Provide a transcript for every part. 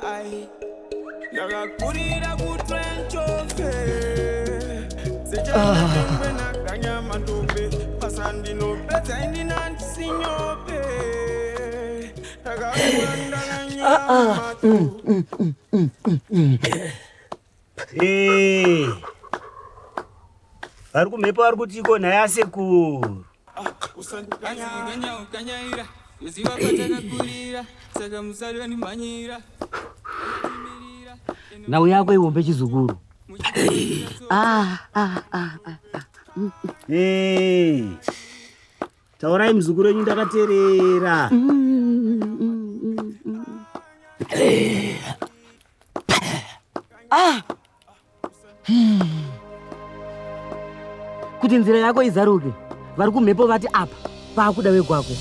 ai. Nagakurira kutrenchofe. Sejana na kanya matope. Pasandi no peta indi nanti sinyope. Nagakuranda kanya matope. Ari kumhepo ari kuti iko naye asekuru. Nawe yako iwombe chizukuru. Taurai muzukuru wenyu ndakateerera. Kuti nzira yako izaruke, vari kumhepo vati apa pakuda wekwako.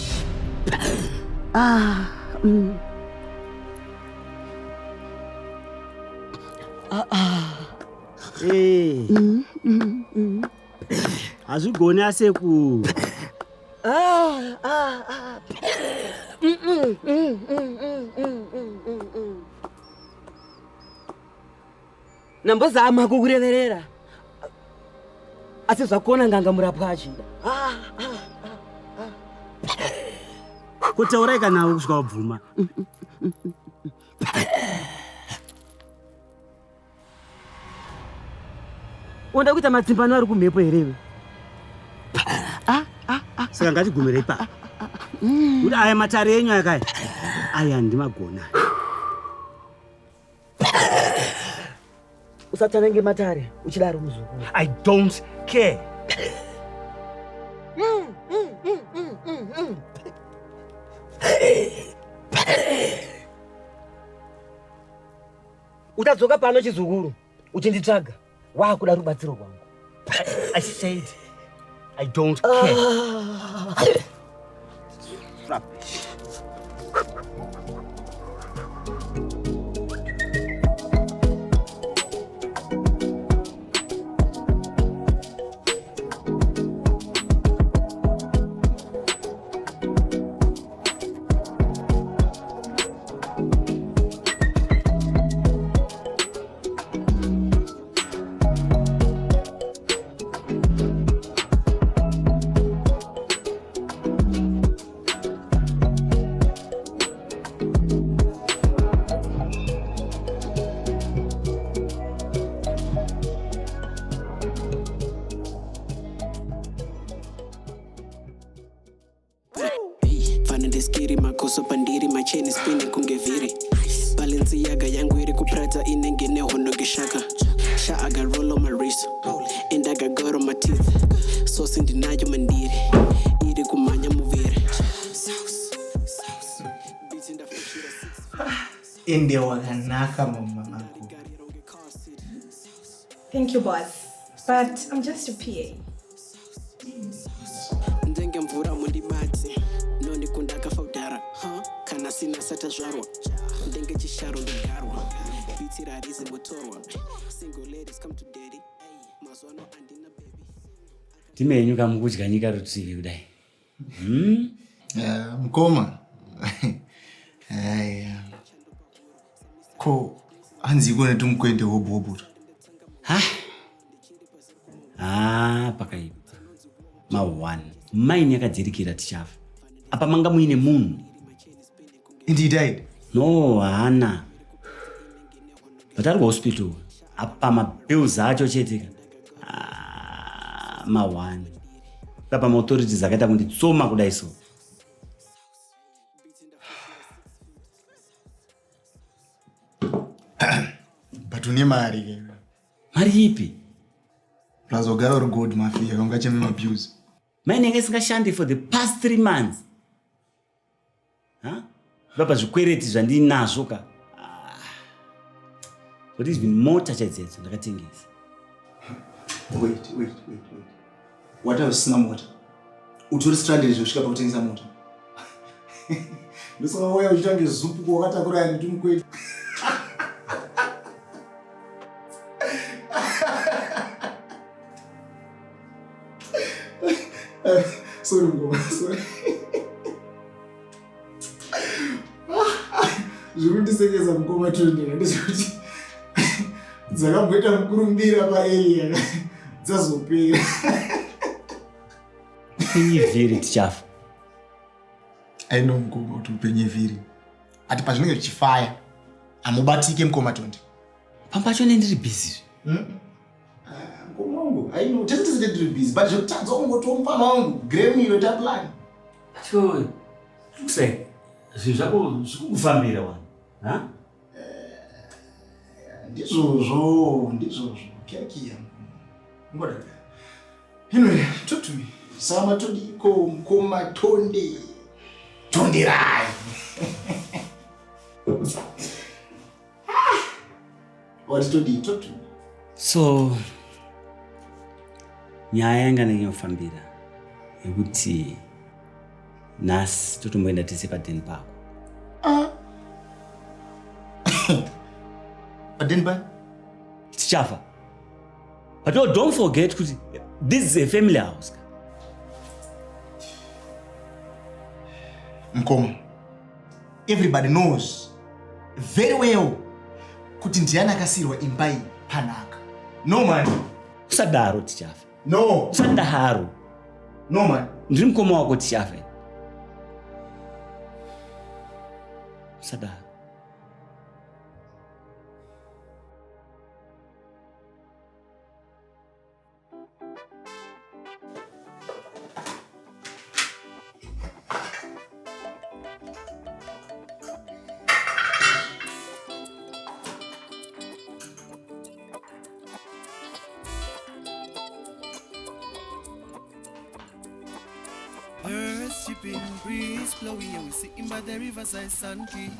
Hazvigoni asekuru. Nambozama kukureverera. Asi zvakona nganga murapwa achida. Kutaurai kana kusvika wabvuma. Unoda kuita matsimbano ari kumhepo herewe. Saka ngatigumire ipapo. Kuti aya matare enyu akaya. Aya ndimagona. Usatsanenge matare uchidaro muzukuru. I don't care. Utadzoka pano chizukuru uchinditsvaga wakuda rubatsiro rwangu. I said I don't care. Rubbish. Skiri makoso pandiri macheni spini kungeviri Balenciaga yangu iri kuprata inengene hono gishaka Sha aga roll on my wrist and I got God on my teeth So sindi nayo mandiri iri kumanya muviri India wakanaka mama. Thank you, boss. But I'm just a PA. Ndenge mvura mundi mati Noni kundaka faudara Kana sina sata jarwa Ndenge chisharo ndegarwa Biti rarizi motorwa Single ladies come to daddy Mazwano andina baby Timenyu kamukudya nyika rutivi kudai. Mkoma. Ko hanzi gone tumkwende wobobuta. Pakaipa. Ma1. Maini yakadzirikira tichafa. Apa manga muine munhu. And he died? No, hana. But ari hospital. Apa mapills acho chetika. Ma1. Papa authorities akaita kunditsoma kudai so. But une mari ke. Mari ipi? Plus ogara uri god mafia kangacheme abuse. Maini isingashandi for the past 3 months. Papa zvikwereti zvandinazvo ka. But it's been more tachadzetso ndakatengesa. Wait. What else sina mota? Utori stranded zvosvika pakutengesa mota. Ndosaka waya uchitange zupu wakatakura ni tumkweli. Sorry. Zvikundisekeza mukoma tondera ndezvekuti dzakamboita mukurumbira paarea dzazopera. Penye vhiri tichafa. Aino mukoma kuti upenye vhiri. Ati pazvinenge zvichifaya amubatike mukoma tondi. Pambacho ndiri busy. Mukoma wangu aino tese ndiri busy but zvekutadza ungotompa wangu gremi ino taplan. Cho looks zvako zvikufambira wani. Ha? Ndizvozvo. Kiakia. Ngoda. Anyway, talk to me. Sama todiko mukoma tonde. Tonderai. What to do? Talk to me. So nyaya yanga ndingofambira yekuti nhasi totomboenda tese padeni pako. Padeni pa? Tichafa. But don't forget kuti this is a family house. Mkoma, everybody knows very well kuti ndiani akasirwa imba iyi panaka. No man. Usadaro tichafa. No. Usadaro. No man. Ndiri mukoma wako tichafa. Usadaro. Birds chipping, breeze blowing, and we sitting by the riverside sun trees.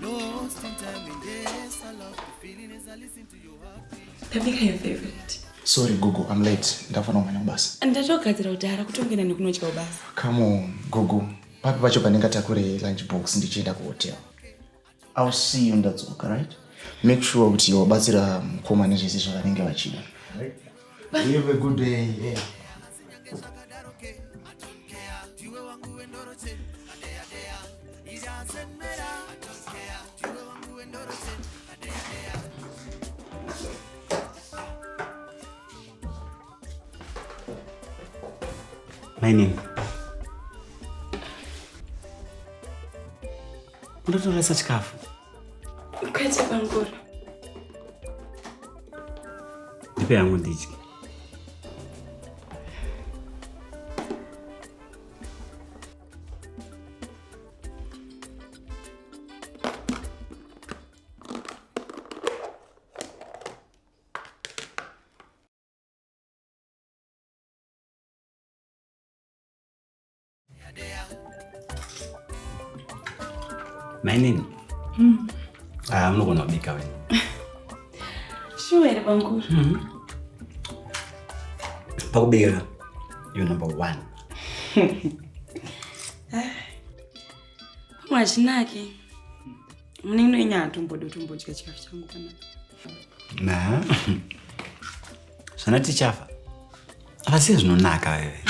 Lost in time in this, I love the feeling as I listen to your heartbeat. Tabika your favorite. Sorry Gogo, I'm late. Ndafana umanya ubasa. Ndatoka udara kutongena nekunotya ubasa. Come on, Gogo. Papi pacho panenga takure lunch box ndichienda ku hotel. I'll see you in that walk, right? Make sure that you batsira mukoma nezvese zvakanenge vachida. Right? Have a good day. Yeah. My name. Unotoresa chikafu. Kwete Bangura. Ndipe yangu ndidye. My name? I'm not going to be coming. Sure, Bangura. Pakubika, you're number one. Mwachinake. Mninno inya tumbo chikafu changu kana. Na. Sana tichafa. Asi zvinonaka wewe.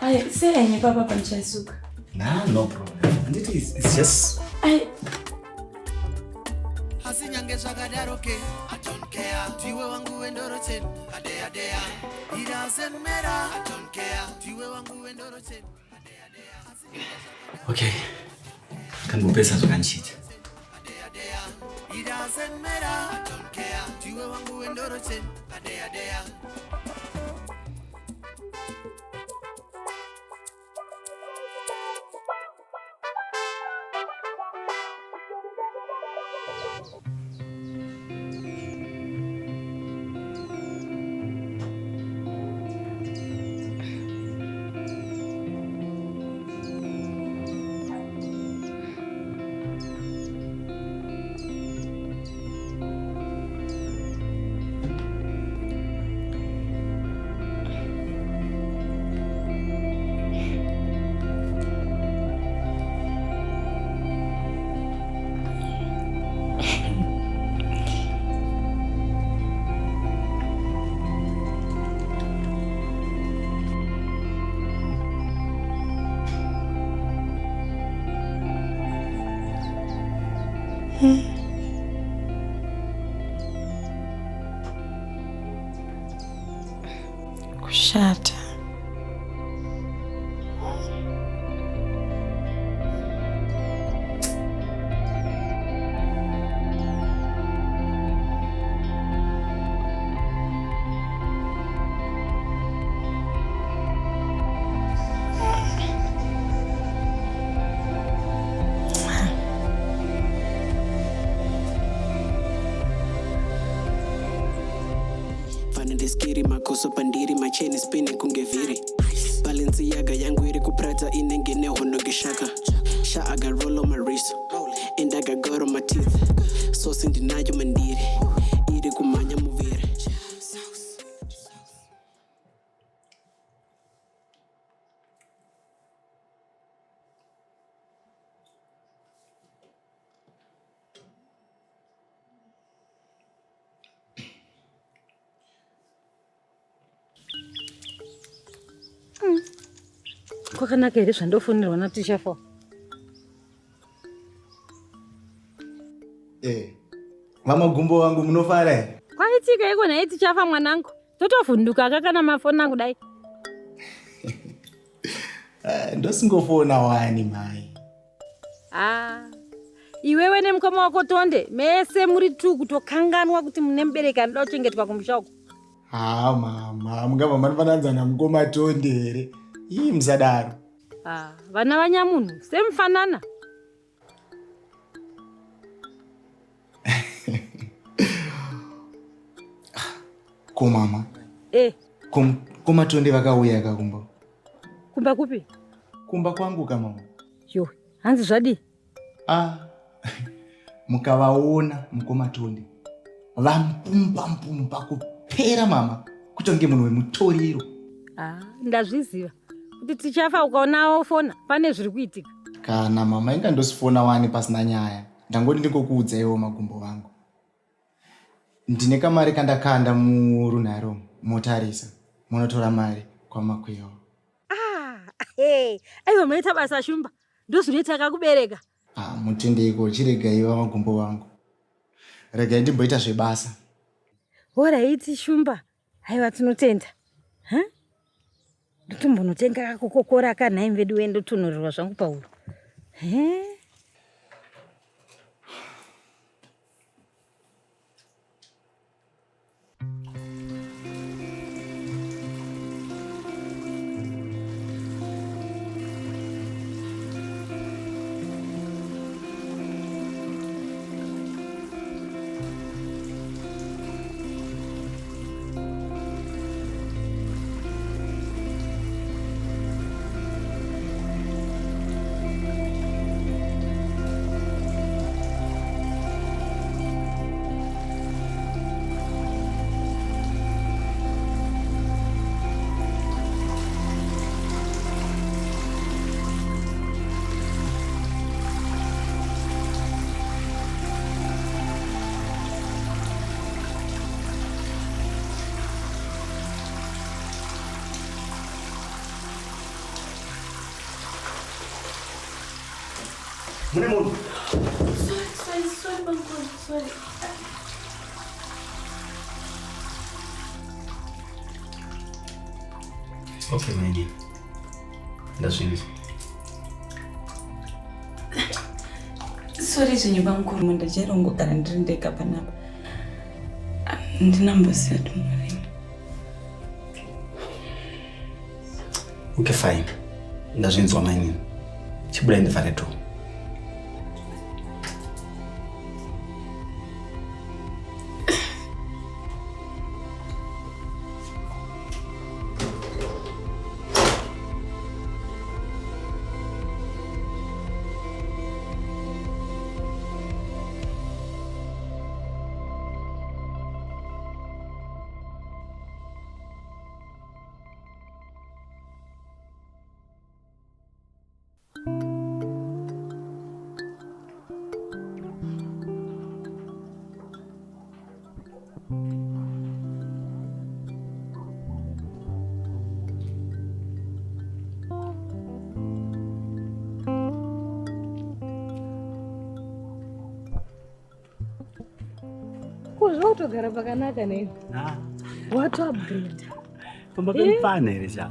Ay, say any papa panchasuka. Nah, no problem. And it's just Asinyange zvakadaroke, I don't care. Ndiwe wangu wendoroten, adea dea. It doesn't matter, I don't care. Ndiwe wangu wendoroten, adea dea. okay. Kanibopesa zokanchita. It doesn't matter, I don't care. Ndiwe wangu wendoroten, adea dea. Shata. Skiri makoso pandiri macheni spinning kungeviri Balenciaga yangu iri kuprata inengine hono gishaka Sha aga roll on my wrist and I got God on my teeth So sindi nayo mandiri iri kumanya muviri Kwakanaka here zvandofonirwa natisha 4. Vamagumbo vangu munofara here? Kwaitika iko naye tichafa mwanangu. Totovhunduka kakana mafoni angu dai. Ndosingofona wani mai. Iwewe nemukoma wako Tonde mese muri 2 kutokanganwa kuti mune mubereki anoda kuchengetwa kumusha uko. Mama, mungava manifananzana mukoma Tonde here. Ii musadaro. Vana vanyamunhu semufanana. Ko mama. Koma Tonde vakauya kakumba. Kumba kupi? Kumba kwangu kama. Yo, hanzi zvadi. Mukavaona mukoma Tonde. Vampumpa kupera mama. Kutonge munhu wemutoriro. Ndazviziva. Kuti tichafa ukaonawo fona pane zviri kuitika. Kana mama ingandosifona wani pasina nyaya. Ndangoti ndingokuudza iwo magumbo vangu. Ndine kamari kandakanda murunhare motarisa. Munotora mari kwamakweyo. Aiwa munoita basa shumba. Ndozvinoita akakubereka. Mutendeiko chiregaiwa magumbo vangu. Regai ndimboita zvebasa. Alright shumba. Aiwa tinotenda. Ndotombonotenga kokokora kana imvedu wendo tunorwa zvangu pauro. Mune munhu. Sorry, Bangkok, sorry. Okay, my dear. Ndazvinzwa. Sorry zvenyu Bangkok, ndachirongogara ndiri ndega panapa. Ndinambosiya tumureni. Okay, fine. Ndazvinzwa mainini. Chibuda ndivhare tu. Kuzva utogara pakanaka nei? Wato upgrade. Pamba pempana here sha.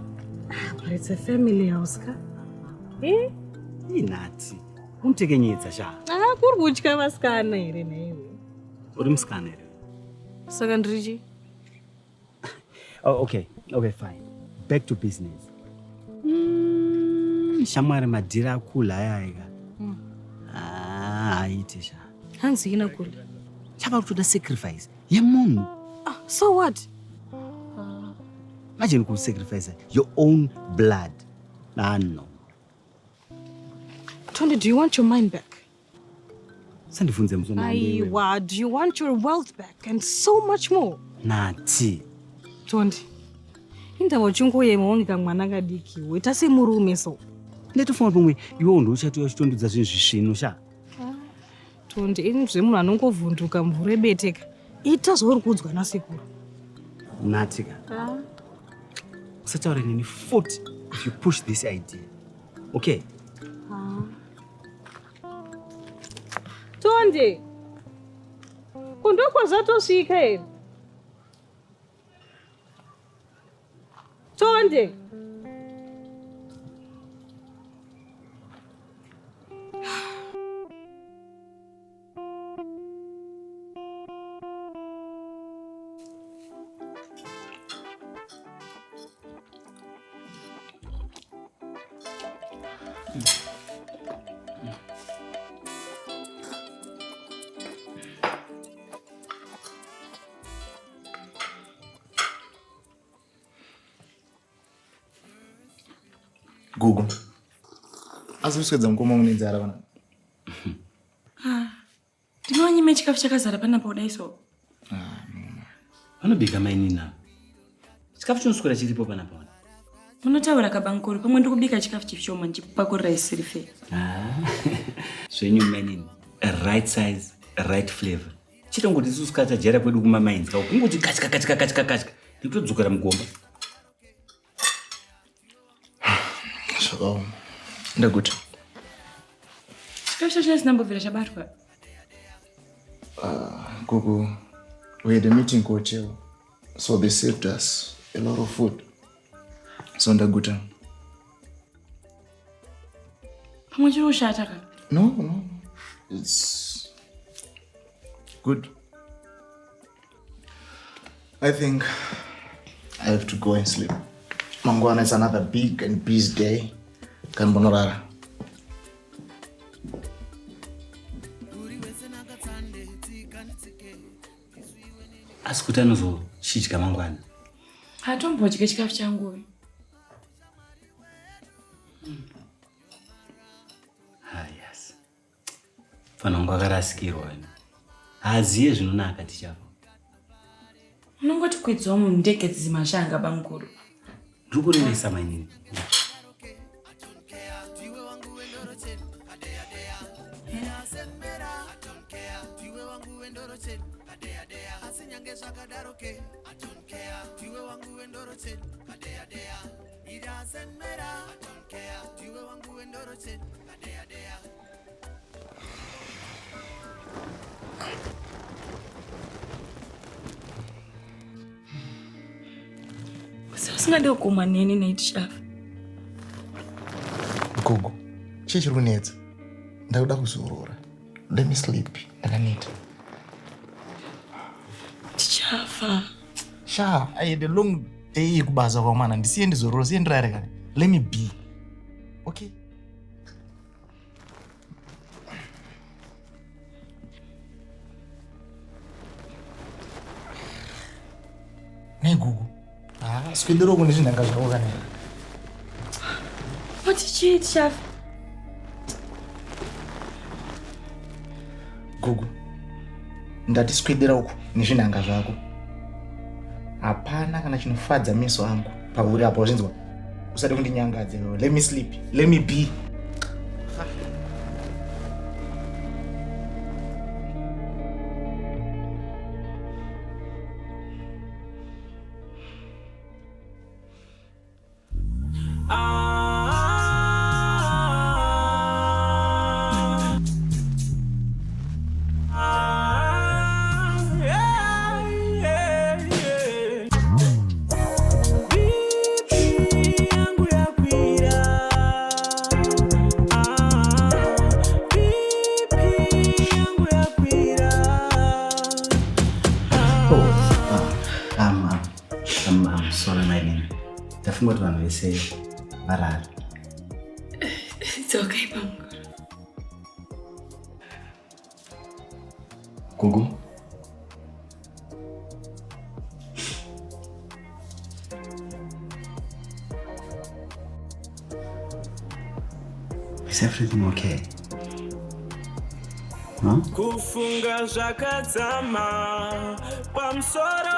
But it's a family house, ka? Eh? Inati. Untekenyetsa sha. Kuri kutya vasikana here naiwe. Uri musikana here. Saka ndirichi? Oh, okay, fine. Back to business. Shamwari madhira akula ayaika. Haiti sha. Hanzi ina kula. Chava kutoda sacrifice. Yemunhu. So what? Imagine you sacrifice your own blood. No. Tony, do you want your mind back? Sandifunze mzona ndiwe. Aiwa, do you want your wealth back and so much more? Nati. Tony, indava chungoyema unika mwana kadiki weta semurume so. Ndetofuna pomwe iwe ndo uchatoya chitondudza zvinhu zvisvino sha. Tondi ini zvemunhu anongovhunduka mvura beteka. Ita zvauri kuudzwa nasekuru. Natika. Usataure nini foot if you push this idea. Okay? Tondi, kundoko zatosvika here. Tondi. Gugu. Azviswedza mukoma unenzara vana. Ndinonyime chikafu chakazara panapa kudai so. Vanobika maini na. Chikafu chinoswera chiripo panapa. Munotaura kabankuru pamwe ndikubika chikafu chishoma nchipakurira isiri fe. Zvenyu maini. A right size, a right flavor. Chitongoti suskata jera kwedu kuma mines. Kungoti kachika. Ndikutodzokera mugomba. So, ndaguta. Chikafu chacho chinambobvira chabatwa. Gugu, we had a meeting hotel, so they saved us a lot of food. So ndaguta. Pamwe chiri kushata ka? No. It's good. I think I have to go and sleep. Mangwana is another big and busy day. Kanbonorara. Asi kuti anozochidya mangwana. Hatombodya chikafu changu. Yes. Fanongo akarasikirwa. Haziye zvinonaka tichapo. Unongoti kwidzawo munhu ndege dzimashanga bankuru. Ndikurinesa mainini. Usingade ukuma neni naiti shafu. Gugu, chii chiri kunetsa? Ndakuda kuzorora. Let me sleep. Ndakaneta. Tichafa. Sha, I had a long day yekubaza kwamana. Ndisiye ndizorora, siye ndirare kane. Let me be. Okay? Ne Gugu. Sikwendero kune zvinanga zvako kana. What did you eat, chef? Gugu. Ndati sikwendera uku nezvinanga zvako. Hapana kana chinofadza meso angu. Pauri apo zvinzwa. Usade kundinyangadze. Let me sleep. Let me be. I'm sorry, my name. Tafunga tu anawese barara. It's okay, Pamukoro. Gugu. Is everything okay? Huh? Kufunga zvakadzama pamusoro